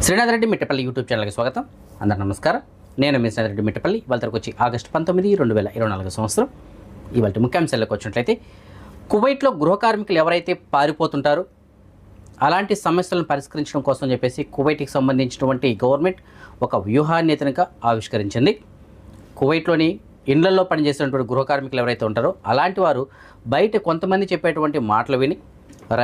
Srinath Reddy Mittapalli YouTube ఛానల్కి స్వాగతం. అందరూ నమస్కారం. నేను మీ శ్రీనాథ్ రెడ్డి మిట్టపల్లి. ఇవాళ తరకు వచ్చి ఆగస్టు 19, 2024 సంవత్సరం. ఇవాళ ముఖ్యాంశాలకు వచ్చినట్లయితే, కువైట్లో గృహ కార్మికులు ఎవరైతే పారిపోతుంటారో అలాంటి సమస్యలను పరిష్కరించడం కోసం చెప్పేసి కువైట్కి సంబంధించినటువంటి గవర్నమెంట్ ఒక వ్యూహాన్ని ఆవిష్కరించింది. కువైట్లోని ఇండ్లలో పనిచేసినటువంటి గృహ కార్మికులు ఎవరైతే ఉంటారో అలాంటి వారు బయట కొంతమంది చెప్పేటువంటి మాటలు విని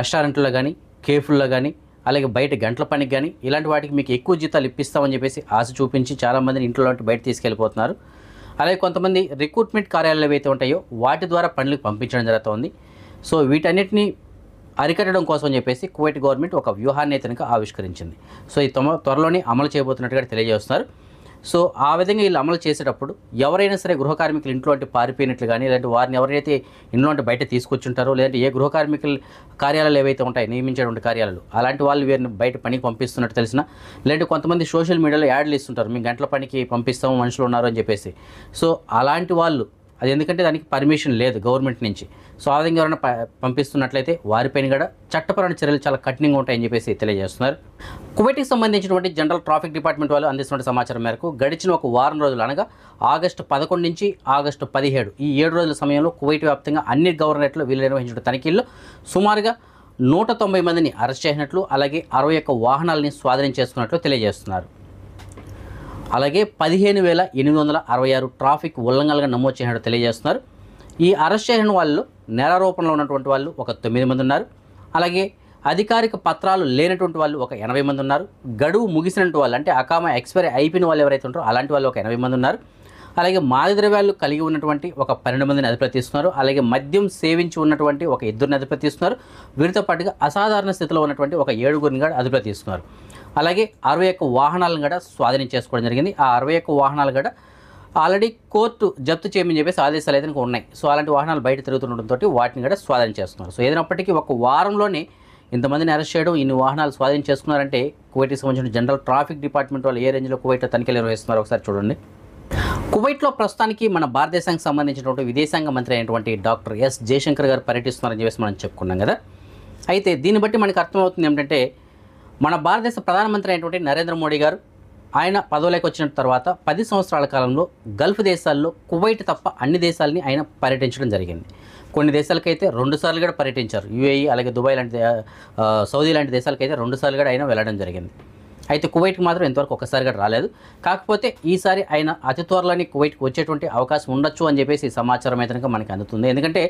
రెస్టారెంట్లో కానీ, కేఫ్ల్లో కానీ, అలాగే బయట గంటల పనికి కానీ ఇలాంటి వాటికి మీకు ఎక్కువ జీతాలు ఇప్పిస్తామని చెప్పేసి ఆశ చూపించి చాలామందిని ఇంట్లో బయట తీసుకెళ్ళిపోతున్నారు. అలాగే కొంతమంది రిక్రూట్మెంట్ కార్యాలయాలు ఏవైతే ఉంటాయో వాటి ద్వారా పనులకు పంపించడం జరుగుతుంది. సో వీటన్నిటిని అరికట్టడం కోసం చెప్పేసి కువైట్ గవర్నమెంట్ ఒక వ్యూహాన్ని ఆవిష్కరించింది. సో ఇది త్వరలోనే అమలు చేయబోతున్నట్టుగా తెలియజేస్తున్నారు. సో ఆ విధంగా వీళ్ళు అమలు చేసేటప్పుడు ఎవరైనా సరే గృహ కార్మికులు ఇంట్లో పారిపోయినట్లు కానీ, లేదంటే వారిని ఎవరైతే ఇంట్లో బయట తీసుకొచ్చుంటారో, లేదంటే ఏ గృహ కార్మికుల కార్యాలయాలు ఏవైతే ఉంటాయో నియమించేటువంటి కార్యాలయాలు అలాంటి వాళ్ళు వీరిని బయట పనికి పంపిస్తున్నట్టు తెలిసిన, లేదంటే కొంతమంది సోషల్ మీడియాలో యాడ్లు ఇస్తుంటారు, మేము గంటల పనికి పంపిస్తాము మనుషులు ఉన్నారు అని చెప్పేసి. సో అలాంటి వాళ్ళు అది ఎందుకంటే దానికి పర్మిషన్ లేదు గవర్నమెంట్ నుంచి. సో ఆ విధంగా ఎవరైనా పంపిస్తున్నట్లయితే వారిపైన కూడా చట్టపరమైన చర్యలు చాలా కఠినంగా ఉంటాయని చెప్పేసి తెలియజేస్తున్నారు. కువైట్కి సంబంధించినటువంటి జనరల్ ట్రాఫిక్ డిపార్ట్మెంట్ వాళ్ళు అందిస్తున్న సమాచారం మేరకు గడిచిన ఒక వారం రోజులు అనగా ఆగస్టు 11 నుంచి ఆగస్టు 17 ఈ 7 రోజుల సమయంలో కువైట్ వ్యాప్తంగా అన్ని గవర్నరేట్లు వీళ్ళు నిర్వహించిన తనిఖీల్లో సుమారుగా 190 మందిని అరెస్ట్ చేసినట్లు, అలాగే 61 వాహనాలని స్వాధీనం చేసుకున్నట్లు తెలియజేస్తున్నారు. అలాగే 15,866 ట్రాఫిక్ ఉల్లంఘనలుగా నమోదు చేసినట్టు తెలియజేస్తున్నారు. ఈ అరెస్ట్ చేసిన వాళ్ళు నేరారోపణలో ఉన్నటువంటి వాళ్ళు ఒక 9 మంది ఉన్నారు. అలాగే అధికారిక పత్రాలు లేనటువంటి వాళ్ళు ఒక 80 మంది ఉన్నారు. గడువు ముగిసినటువంటి వాళ్ళు అంటే అకామా ఎక్స్పైరీ అయిపోయిన వాళ్ళు ఎవరైతే ఉంటారో అలాంటి వాళ్ళు ఒక 80 మంది ఉన్నారు. అలాగే మాదక ద్రవ్యాలు కలిగి ఉన్నటువంటి ఒక 12 మందిని అదుపులోకి తీస్తున్నారు. అలాగే మద్యం సేవించి ఉన్నటువంటి ఒక 2 అదుపులోకి తీస్తున్నారు. వీరితో పాటుగా అసాధారణ స్థితిలో ఉన్నటువంటి ఒక 7 కూడా అదుపులోకి తీస్తున్నారు. అలాగే 61 వాహనాలను కూడా స్వాధీనం చేసుకోవడం జరిగింది. ఆ 61 వాహనాలు కూడా ఆల్రెడీ కోర్టు జప్తు చేయమని చెప్పేసి ఆదేశాలు అయితే ఉన్నాయి. సో అలాంటి వాహనాలు బయట తిరుగుతుండటంతో వాటిని కూడా స్వాధీనం చేస్తున్నారు. సో ఏదైనప్పటికీ ఒక వారంలోనే ఇంతమందిని అరెస్ట్ చేయడం, ఇన్ని వాహనాలు స్వాధీనం చేసుకున్నారంటే కువైట్కి సంబంధించిన జనరల్ ట్రాఫిక్ డిపార్ట్మెంట్ వాళ్ళు ఏ రేంజ్లో కువైట్లో తనిఖీలు నిర్వహిస్తున్నారు ఒకసారి చూడండి. కువైట్లో ప్రస్తుతానికి మన భారతదేశానికి సంబంధించినటువంటి విదేశాంగ మంత్రి అయినటువంటి డాక్టర్ ఎస్ జయశంకర్ గారు పర్యటిస్తున్నారని చెప్పేసి మనం చెప్పుకున్నాం కదా. అయితే దీన్ని బట్టి మనకు అర్థమవుతుంది ఏమిటంటే, మన భారతదేశ ప్రధానమంత్రి అయినటువంటి నరేంద్ర మోడీ గారు ఆయన పదవిలోకి వచ్చిన తర్వాత 10 సంవత్సరాల కాలంలో గల్ఫ్ దేశాల్లో కువైట్ తప్ప అన్ని దేశాలని ఆయన పర్యటించడం జరిగింది. కొన్ని దేశాలకైతే 2 సార్లు కూడా పర్యటించారు. యూఏఈ, అలాగే దుబాయ్ లాంటి సౌదీ లాంటి దేశాలకైతే 2 సార్లు కూడా ఆయన వెళ్ళడం జరిగింది. అయితే కువైట్కి మాత్రం ఇంతవరకు ఒక్కసారి కూడా రాలేదు. కాకపోతే ఈసారి ఆయన అతి త్వరలోనే కువైట్కి వచ్చేటువంటి అవకాశం ఉండొచ్చు అని చెప్పేసి ఈ సమాచారం అయితే మనకి అందుతుంది. ఎందుకంటే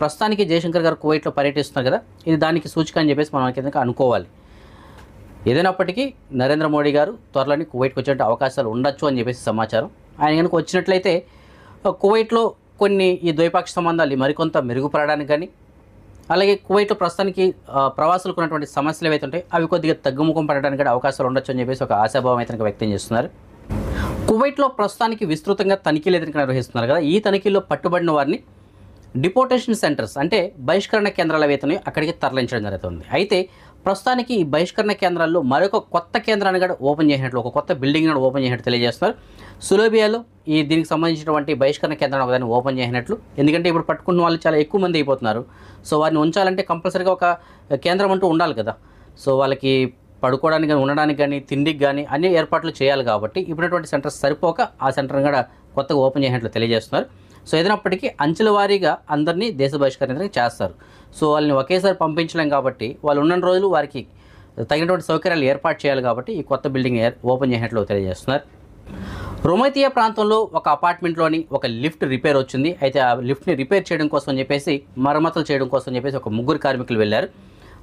ప్రస్తుతానికి జయశంకర్ గారు కువైట్లో పర్యటిస్తున్నారు కదా, ఇది దానికి సూచిక అని చెప్పేసి మనం అనుకోవాలి. ఏదైనప్పటికీ నరేంద్ర మోడీ గారు త్వరలోనే కువైట్కి వచ్చే అవకాశాలు ఉండొచ్చు అని చెప్పేసి సమాచారం. ఆయన కనుక వచ్చినట్లయితే కువైట్లో కొన్ని ఈ ద్వైపాక్షిక సంబంధాలు మరికొంత మెరుగుపడడానికి కానీ, అలాగే కువైట్లో ప్రస్తుతానికి ప్రవాసులకు ఉన్నటువంటి సమస్యలు ఏవైతే ఉంటాయి అవి కొద్దిగా తగ్గుముఖం పడడానికి కూడా అవకాశాలు ఉండొచ్చు అని చెప్పేసి ఒక ఆశాభావం అయితే వ్యక్తం చేస్తున్నారు. కువైట్లో ప్రస్తుతానికి విస్తృతంగా తనిఖీలు అయితే నిర్వహిస్తున్నారు కదా. ఈ తనిఖీల్లో పట్టుబడిన వారిని డిపోర్టేషన్ సెంటర్స్ అంటే బహిష్కరణ కేంద్రాలు ఏవైతే అక్కడికి తరలించడం జరుగుతుంది. అయితే ప్రస్తుతానికి ఈ బహిష్కరణ కేంద్రాల్లో మరొక కొత్త కేంద్రాన్ని కూడా ఓపెన్ చేసినట్లు, ఒక కొత్త బిల్డింగ్ కూడా ఓపెన్ చేసినట్టు తెలియజేస్తున్నారు. సులోబియాలో దీనికి సంబంధించినటువంటి బహిష్కరణ కేంద్రాన్ని ఒకదాన్ని ఓపెన్ చేసినట్లు. ఎందుకంటే ఇప్పుడు పట్టుకున్న వాళ్ళు చాలా ఎక్కువ మంది అయిపోతున్నారు. సో వారిని ఉంచాలంటే కంపల్సరీగా ఒక కేంద్రం అంటూ ఉండాలి కదా. సో వాళ్ళకి పడుకోవడానికి కానీ, ఉండడానికి కానీ, తిండికి కానీ అన్ని ఏర్పాట్లు చేయాలి. కాబట్టి ఇప్పుడున్నటువంటి సెంటర్స్ సరిపోక ఆ సెంటర్ని కూడా కొత్తగా ఓపెన్ చేసినట్లు తెలియజేస్తున్నారు. సో ఏదైనప్పటికీ అంచెల వారీగా అందరినీ దేశ బహిష్కరణ చేస్తారు. సో వాళ్ళని ఒకేసారి పంపించలేం కాబట్టి వాళ్ళు ఉన్న రోజులు వారికి తగినటువంటి సౌకర్యాలు ఏర్పాటు చేయాలి. కాబట్టి ఈ కొత్త బిల్డింగ్ ఓపెన్ చేసినట్లు తెలియజేస్తున్నారు. రొమైతియా ప్రాంతంలో ఒక అపార్ట్మెంట్లోని ఒక లిఫ్ట్ రిపేర్ వచ్చింది. అయితే ఆ లిఫ్ట్ని రిపేర్ చేయడం కోసం చెప్పేసి, మరమ్మతులు చేయడం కోసం చెప్పేసి ఒక 3 కార్మికులు వెళ్ళారు.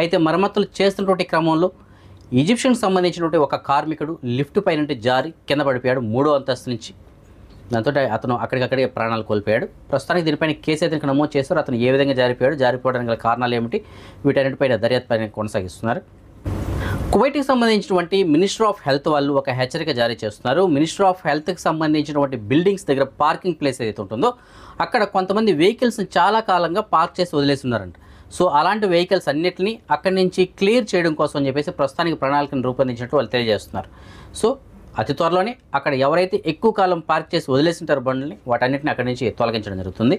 అయితే మరమ్మతులు చేస్తున్నటువంటి క్రమంలో ఈజిప్షియన్కి సంబంధించినటువంటి ఒక కార్మికుడు లిఫ్ట్ పై నుండి జారి కింద పడిపోయాడు 3వ అంతస్తు నుంచి. దాంతో అతను అక్కడికక్కడే ప్రాణాలు కోల్పోయాడు. ప్రస్తుతానికి దీనిపైన కేసు అయితే నమోదు చేస్తారు. అతను ఏ విధంగా జారిపోవడానికి గల కారణాలు ఏమిటి, వీటన్నిటిపైన దర్యాప్తుపైన కొనసాగిస్తున్నారు. కువైట్కి సంబంధించినటువంటి మినిస్టర్ ఆఫ్ హెల్త్ వాళ్ళు ఒక హెచ్చరిక జారీ చేస్తున్నారు. మినిస్టర్ ఆఫ్ హెల్త్కి సంబంధించినటువంటి బిల్డింగ్స్ దగ్గర పార్కింగ్ ప్లేస్ ఏదైతే ఉంటుందో అక్కడ కొంతమంది వెహికల్స్ని చాలా కాలంగా పార్క్ చేసి వదిలేస్తున్నారంట. సో అలాంటి వెహికల్స్ అన్నింటినీ అక్కడి నుంచి క్లియర్ చేయడం కోసం అని చెప్పేసి ప్రస్తుతానికి ప్రణాళికను రూపొందించినట్టు వాళ్ళు తెలియజేస్తున్నారు. సో అతి త్వరలోనే అక్కడ ఎవరైతే ఎక్కువ కాలం పార్క్ చేసి వదిలేసింటారో బండ్లని వాటన్నిటిని అక్కడి నుంచి తొలగించడం జరుగుతుంది.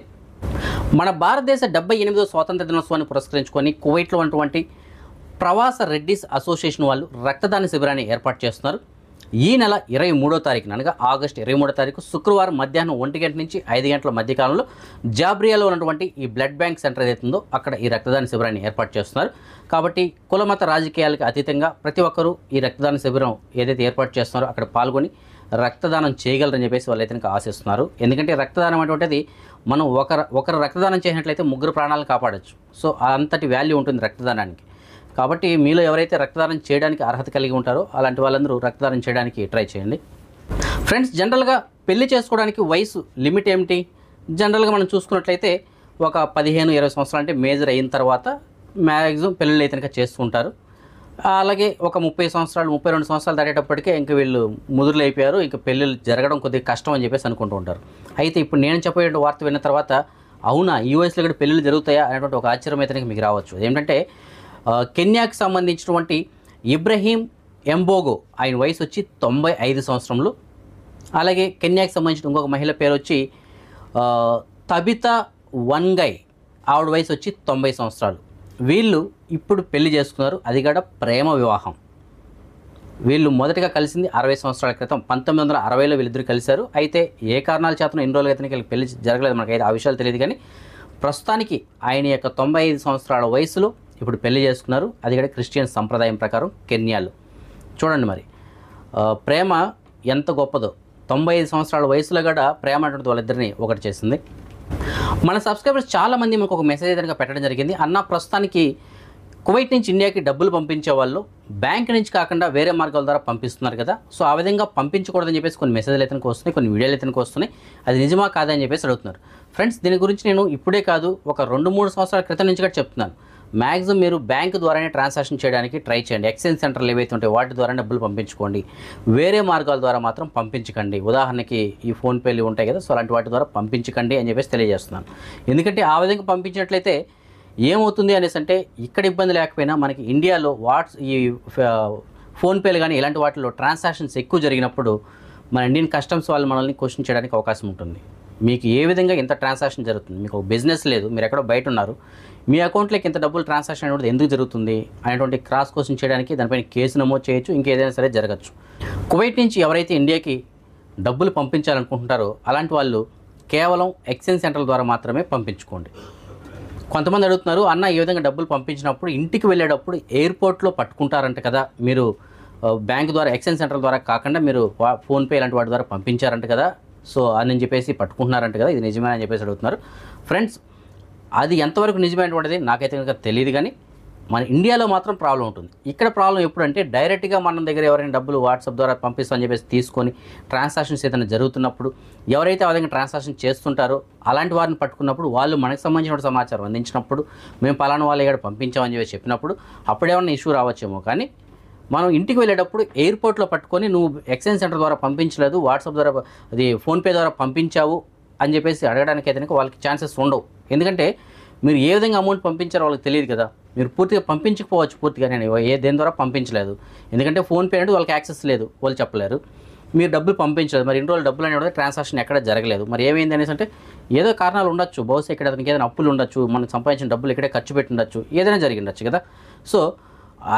మన భారతదేశ 78వ స్వాతంత్ర దినోత్సవాన్ని పురస్కరించుకొని కువైట్లో ఉన్నటువంటి ప్రవాస రెడ్డిస్ అసోసియేషన్ వాళ్ళు రక్తదాన శిబిరాన్ని ఏర్పాటు చేస్తున్నారు. ఈ నెల 23వ తారీఖున అనగా ఆగస్టు 23వ తారీఖు శుక్రవారం మధ్యాహ్నం 1 గంట నుంచి 5 గంటల మధ్యకాలంలో జాబ్రియాలో ఉన్నటువంటి ఈ బ్లడ్ బ్యాంక్ సెంటర్ ఏదైతుందో అక్కడ ఈ రక్తదాన శిబిరాన్ని ఏర్పాటు చేస్తున్నారు. కాబట్టి కులమత రాజకీయాలకు అతీతంగా ప్రతి ఒక్కరూ ఈ రక్తదాన శిబిరం ఏదైతే ఏర్పాటు చేస్తున్నారో అక్కడ పాల్గొని రక్తదానం చేయగలరని చెప్పేసి వాళ్ళైతే ఆశిస్తున్నారు. ఎందుకంటే రక్తదానం అనేటువంటిది మనం ఒకరు రక్తదానం చేసినట్లయితే 3 ప్రాణాలను కాపాడచ్చు. సో అంతటి వాల్యూ ఉంటుంది రక్తదానానికి. కాబట్టి మీలో ఎవరైతే రక్తదానం చేయడానికి అర్హత కలిగి ఉంటారో అలాంటి వాళ్ళందరూ రక్తదానం చేయడానికి ట్రై చేయండి. ఫ్రెండ్స్, జనరల్గా పెళ్లి చేసుకోవడానికి వయసు లిమిట్ ఏమిటి? జనరల్గా మనం చూసుకున్నట్లయితే ఒక 15-20 సంవత్సరాలు అంటే మేజర్ అయిన తర్వాత మ్యాక్సిమం పెళ్ళిళ్ళు అయితే చేస్తూ ఉంటారు. అలాగే ఒక 30 సంవత్సరాలు 32 సంవత్సరాలు దాటేటప్పటికే ఇంక వీళ్ళు ముదురులు అయిపోయారు, ఇంక పెళ్ళిళ్ళు జరగడం కొద్దిగా కష్టం అని చెప్పేసి అనుకుంటూ ఉంటారు. అయితే ఇప్పుడు నేను చెప్పే వార్త విన్న తర్వాత అవునా ఈ వయసులో కూడా పెళ్ళిళ్ళు జరుగుతాయా అనేటువంటి ఒక ఆశ్చర్యం అయితే మీకు రావచ్చు. ఏంటంటే కెన్యాకి సంబంధించినటువంటి ఇబ్రహీం ఎంబోగో ఆయన వయసు వచ్చి 95 సంవత్సరములు. అలాగే కెన్యాకి సంబంధించిన ఇంకొక మహిళ పేరు వచ్చి తబితా వన్గై, ఆవిడ వయసు వచ్చి 90 సంవత్సరాలు. వీళ్ళు ఇప్పుడు పెళ్లి చేసుకున్నారు, అది కూడా ప్రేమ వివాహం. వీళ్ళు మొదటగా కలిసింది 60 సంవత్సరాల క్రితం 1960లో వీళ్ళిద్దరు కలిశారు. అయితే ఏ కారణాల చేతనో ఇన్ని రోజులు అయితే పెళ్లి జరగలేదు, మనకైతే ఆ విషయాలు తెలియదు. కానీ ప్రస్తుతానికి ఆయన యొక్క 95 సంవత్సరాల వయసులో ఇప్పుడు పెళ్లి చేసుకున్నారు, అది కూడా క్రిస్టియన్ సంప్రదాయం ప్రకారం కెన్యాలో. చూడండి మరి ప్రేమ ఎంత గొప్పదో. 95 సంవత్సరాల వయసులో కూడా ప్రేమ అనేటువంటి వాళ్ళిద్దరిని ఒకటి చేసింది. మన సబ్స్క్రైబర్స్ చాలామంది మనకు ఒక మెసేజ్ ఏదైనా పెట్టడం జరిగింది. అన్న ప్రస్తుతానికి కువైట్ నుంచి ఇండియాకి డబ్బులు పంపించే వాళ్ళు బ్యాంక్ నుంచి కాకుండా వేరే మార్గాల ద్వారా పంపిస్తున్నారు కదా, సో ఆ విధంగా పంపించకూడదని చెప్పేసి కొన్ని మెసేజ్లు అయితే వస్తున్నాయి, కొన్ని వీడియోలు అయితే వస్తున్నాయి. అది నిజమా కాదని చెప్పేసి అడుగుతున్నారు. ఫ్రెండ్స్, దీని గురించి నేను ఇప్పుడే కాదు ఒక 2-3 సంవత్సరాల క్రితం నుంచి కూడా చెప్తున్నాను. మ్యాక్సిమం మీరు బ్యాంక్ ద్వారానే ట్రాన్సాక్షన్ చేయడానికి ట్రై చేయండి. ఎక్స్చేంజ్ సెంటర్లు ఏవైతే ఉంటాయో వాటి ద్వారా డబ్బులు పంపించుకోండి, వేరే మార్గాల ద్వారా మాత్రం పంపించకండి. ఉదాహరణకి ఈ ఫోన్పేలు ఉంటాయి కదా, సో అలాంటి వాటి ద్వారా పంపించకండి అని చెప్పేసి తెలియజేస్తున్నాను. ఎందుకంటే ఆ విధంగా పంపించినట్లయితే ఏమవుతుంది అనేసి అంటే ఇక్కడ ఇబ్బంది లేకపోయినా మనకి ఇండియాలో ఈ ఫోన్పేలు కానీ ఇలాంటి వాటిలో ట్రాన్సాక్షన్స్ ఎక్కువ జరిగినప్పుడు మన ఇండియన్ కస్టమ్స్ వాళ్ళు మనల్ని క్వశ్చన్ చేయడానికి అవకాశం ఉంటుంది. మీకు ఏ విధంగా ఇంత ట్రాన్సాక్షన్ జరుగుతుంది, మీకు ఒక బిజినెస్ లేదు, మీరు ఎక్కడో బయట ఉన్నారు, మీ అకౌంట్లోకి ఇంత డబ్బులు ట్రాన్సాక్షన్ అనేది ఎందుకు జరుగుతుంది అనేటువంటి క్రాస్ క్వశ్చన్ చేయడానికి దానిపైన కేసు నమోదు చేయొచ్చు, ఇంకేదైనా సరే జరగచ్చు. కువైట్ నుంచి ఎవరైతే ఇండియాకి డబ్బులు పంపించాలనుకుంటున్నారో అలాంటి వాళ్ళు కేవలం ఎక్స్చేంజ్ సెంటర్ల ద్వారా మాత్రమే పంపించుకోండి. కొంతమంది అడుగుతున్నారు, అన్న ఈ విధంగా డబ్బులు పంపించినప్పుడు ఇంటికి వెళ్ళేటప్పుడు ఎయిర్పోర్ట్లో పట్టుకుంటారంట కదా, మీరు బ్యాంక్ ద్వారా ఎక్స్చేంజ్ సెంటర్ ద్వారా కాకుండా మీరు ఫోన్పే ఇలాంటి వాటి ద్వారా పంపించారంట కదా, సో అని చెప్పేసి పట్టుకుంటున్నారంట కదా, ఇది నిజమే అని చెప్పేసి అడుగుతున్నారు. ఫ్రెండ్స్, అది ఎంతవరకు నిజమైనటువంటిది నాకైతే కనుక తెలియదు. కానీ మన ఇండియాలో మాత్రం ప్రాబ్లం ఉంటుంది. ఇక్కడ ప్రాబ్లం ఎప్పుడంటే డైరెక్ట్గా మన దగ్గర ఎవరైనా డబ్బులు వాట్సాప్ ద్వారా పంపిస్తామని చెప్పేసి తీసుకొని ట్రాన్సాక్షన్స్ ఏదైనా జరుగుతున్నప్పుడు ఎవరైతే ఆ విధంగా ట్రాన్సాక్షన్ చేస్తుంటారో అలాంటి వారిని పట్టుకున్నప్పుడు వాళ్ళు మనకు సంబంధించిన సమాచారం అందించినప్పుడు మేము పలానా వాళ్ళు ఇక్కడ పంపించామని చెప్పి చెప్పినప్పుడు అప్పుడేమన్నా ఇష్యూ రావచ్చేమో. కానీ మనం ఇంటికి వెళ్ళేటప్పుడు ఎయిర్పోర్ట్లో పట్టుకొని నువ్వు ఎక్స్చేంజ్ సెంటర్ ద్వారా పంపించలేదు, వాట్సాప్ ద్వారా అది ఫోన్పే ద్వారా పంపించావు అని చెప్పేసి అడగడానికి అయితే వాళ్ళకి ఛాన్సెస్ ఉండవు. ఎందుకంటే మీరు ఏ విధంగా అమౌంట్ పంపించారో వాళ్ళకి తెలియదు కదా. మీరు పూర్తిగా పంపించకపోవచ్చు, పూర్తిగా నేను దేని ద్వారా పంపించలేదు, ఎందుకంటే ఫోన్పే అంటే వాళ్ళకి యాక్సెస్ లేదు, వాళ్ళు చెప్పలేరు. మీరు డబ్బులు పంపించలేదు, మరి ఇన్ని రోజులు డబ్బులు అనేది ట్రాన్సాక్షన్ ఎక్కడ జరగలేదు, మరి ఏమైంది అనేసి అంటే ఏదో కారణాలు ఉండొచ్చు. బహుశా ఇక్కడ అతనికి ఏదైనా అప్పులు ఉండొచ్చు, మనం సంపాదించిన డబ్బులు ఇక్కడే ఖర్చు పెట్టి ఉండొచ్చు, ఏదైనా జరిగి ఉండొచ్చు కదా. సో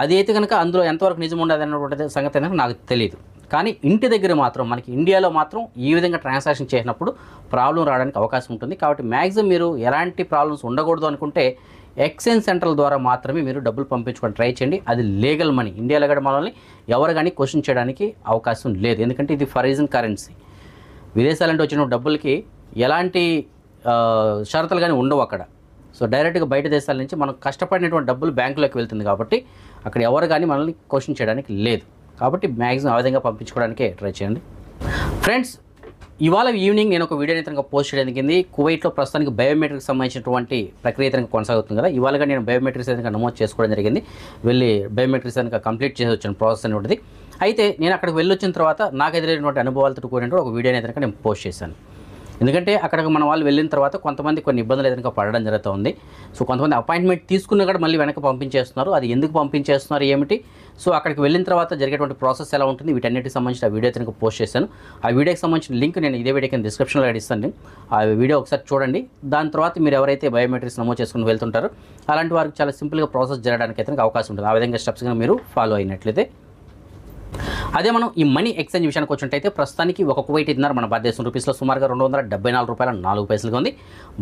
అది అయితే కనుక అందులో ఎంతవరకు నిజం ఉండదు అన్నటువంటి సంగతి అనేది నాకు తెలియదు. కానీ ఇంటి దగ్గర మాత్రం మనకి ఇండియాలో మాత్రం ఈ విధంగా ట్రాన్సాక్షన్ చేసినప్పుడు ప్రాబ్లం రావడానికి అవకాశం ఉంటుంది. కాబట్టి మ్యాక్సిమం మీరు ఎలాంటి ప్రాబ్లమ్స్ ఉండకూడదు అనుకుంటే ఎక్స్చేంజ్ సెంటర్ల ద్వారా మాత్రమే మీరు డబ్బులు పంపించుకొని ట్రై చేయండి. అది లీగల్ మనీ. ఇండియాలో కూడా మనల్ని ఎవరు కానీ క్వశ్చన్ చేయడానికి అవకాశం లేదు, ఎందుకంటే ఇది ఫారిన్ కరెన్సీ. విదేశాలంటే వచ్చిన డబ్బులకి ఎలాంటి షరతులు కానీ ఉండవు అక్కడ. సో డైరెక్ట్గా బయట దేశాల నుంచి మనం కష్టపడినటువంటి డబ్బులు బ్యాంకులోకి వెళ్తుంది కాబట్టి అక్కడ ఎవరు కానీ మనల్ని క్వశ్చన్ చేయడానికి లేదు. కాబట్టి మ్యాక్సిమం ఆ విధంగా పంపించుకోవడానికే ట్రై చేయండి. ఫ్రెండ్స్, ఇవాళ ఈవినింగ్ నేను ఒక వీడియో అయితే పోస్ట్ చేయడం జరిగింది. కువైట్లో ప్రస్తుతానికి బయోమెట్రిక్స్ సంబంధించినటువంటి ప్రక్రియ అయితే కొనసాగుతుంది కదా. ఇవాళగా నేను బయోమెట్రిక్స్ అయితే నమోదు చేసుకోవడం జరిగింది. వెళ్ళి బయోమెట్రిక్స్ అయితే కంప్లీట్ చేసి వచ్చాను ప్రాసెస్ అనేది. అయితే నేను అక్కడికి వెళ్ళొచ్చిన తర్వాత నాకు ఎదురైనటువంటి అనుభవాలతో కూడినటువంటి ఒక వీడియోని అయితే నేను పోస్ట్ చేశాను. ఎందుకంటే అక్కడికి మన వాళ్ళు వెళ్ళిన తర్వాత కొంతమంది కొన్ని ఇబ్బందులు ఎదురుగా పడడం జరుగుతుంది. సో కొంతమంది అపాయింట్మెంట్ తీసుకున్న కూడా మళ్ళీ వెనక్కి పంపించేస్తున్నారు. అది ఎందుకు పంపించేస్తున్నారు ఏమిటి, సో అక్కడికి వెళ్ళిన తర్వాత జరిగేటువంటి ప్రాసెస్ ఎలా ఉంటుంది, వీటన్నిటికి సంబంధించిన వీడియో అయితే పోస్ట్ చేశాను. ఆ వీడియోకి సంబంధించిన లింక్ నేను ఇదే వీడియోకి డిస్క్రిప్షన్లో ఇస్తాను. ఆ వీడియో ఒకసారి చూడండి. దాని తర్వాత మీరు ఎవరైతే బయోమెట్రిక్స్ నమోదు చేసుకుని వెళ్తుంటారో అలాంటి వారికి చాలా సింపుల్గా ప్రాసెస్ జరగడానికి అయితే అవకాశం ఉంటుంది. ఆ విధంగా స్టెప్స్ మీరు ఫాలో అయినట్లయితే. అదే మనం ఈ మనీ ఎక్స్చేంజ్ విషయానికి వచ్చినట్టయితే ప్రస్తుతానికి ఒక కువైట్ దినార్ మన భారతదేశం రూపీస్లో సుమారుగా 274 రూపాయల 4 పైసలుగా ఉంది.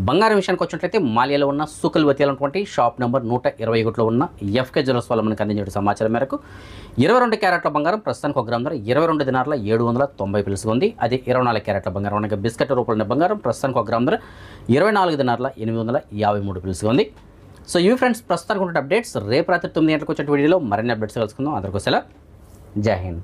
బంగారం విషయానికి వచ్చినట్లయితే మాలియాలో ఉన్న సూకల్వతిలో ఉన్నటువంటి షాప్ నెంబర్ 121లో ఉన్న ఎఫ్కే జ్యువెలర్స్ వాళ్ళు మనకు అందించే సమాచారం మేరకు 22 క్యారెట్ల బంగారం ప్రస్తుతానికి ఒక గ్రామ్ ధర 22 దినార్ల 790 పైసలుగా ఉంది. అదే 24 క్యారెట్ల బంగారం అనగా బిస్కెట్ రూపంలో బంగారం ప్రస్తుతానికి ఒక గ్రామ్ ధర 24 దినార్ల 853 పైసలుగా ఉంది. సో ఇవి ఫ్రెండ్స్ ప్రస్తుతానికి ఉన్న అప్డేట్స్. రేపు రాత్రి 9 గంటలకు వచ్చే వీడియోలో మరిన్ని అప్డేట్స్ కలుసుకుందాం. అందరికీ సెలవు. జై హింద్.